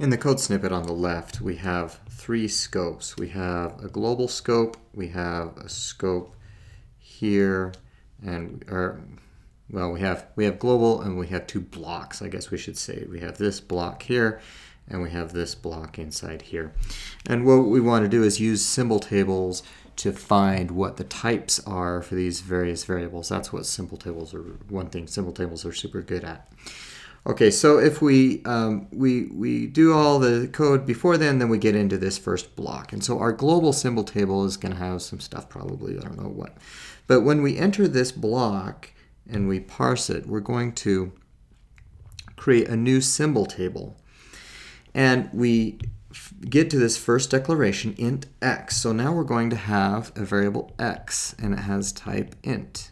In the code snippet on the left, we have three scopes. We have a global scope, we have a scope here, and we have global, and we have two blocks, I guess we should say. We have this block here, and we have this block inside here. And what we want to do is use symbol tables to find what the types are for these various variables. That's what symbol tables are, one thing symbol tables are super good at. Okay, so if we do all the code before then we get into this first block. And so our global symbol table is going to have some stuff probably, I don't know what. But when we enter this block and we parse it, we're going to create a new symbol table. And we get to this first declaration, int x. So now we're going to have a variable x, and it has type int.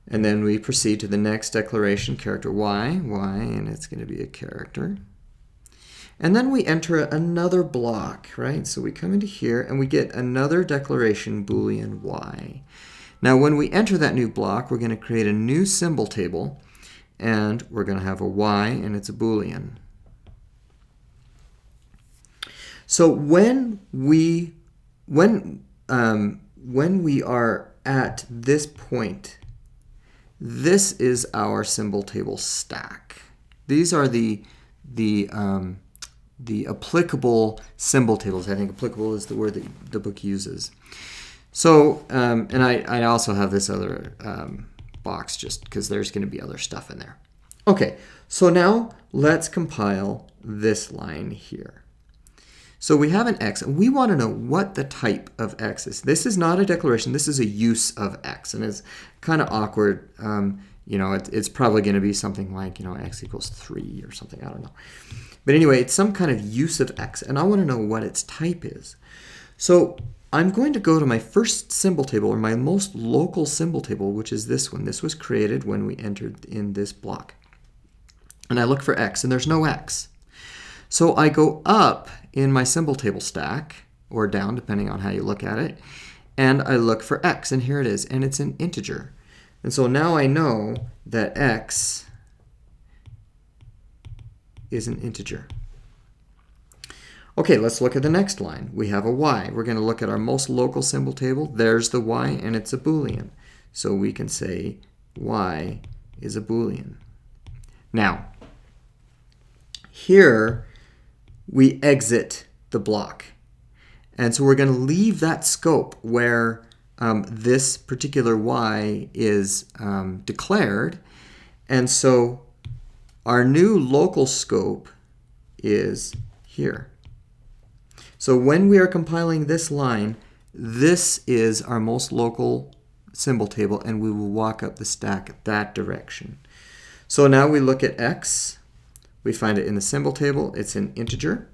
And then we proceed to the next declaration, character y, and it's going to be a character. And then we enter another block, right? So we come into here and we get another declaration, boolean y. Now when we enter that new block, we're going to create a new symbol table, and we're going to have a y, and it's a boolean. So when we are at this point, this is our symbol table stack. These are the applicable symbol tables. I think applicable is the word that the book uses. So, and I also have this other box just because there's going to be other stuff in there. Okay, so now let's compile this line here. So we have an x, and we want to know what the type of x is. This is not a declaration. This is a use of x, and it's kind of awkward. It's probably going to be something like, x equals 3 or something. I don't know. But anyway, it's some kind of use of x, and I want to know what its type is. So I'm going to go to my first symbol table, or my most local symbol table, which is this one. This was created when we entered in this block. And I look for x, and there's no x. So I go up in my symbol table stack, or down, depending on how you look at it, and I look for x, and here it is, and it's an integer. And so now I know that x is an integer. Okay, let's look at the next line. We have a y. We're going to look at our most local symbol table. There's the y, and it's a boolean. So we can say y is a boolean. Now, here we exit the block. And so we're going to leave that scope where this particular y is declared. And so our new local scope is here. So when we are compiling this line, this is our most local symbol table, and we will walk up the stack that direction. So now we look at x. We find it in the symbol table. It's an integer.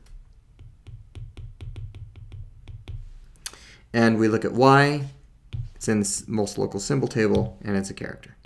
And we look at y. It's in the most local symbol table, and it's a character.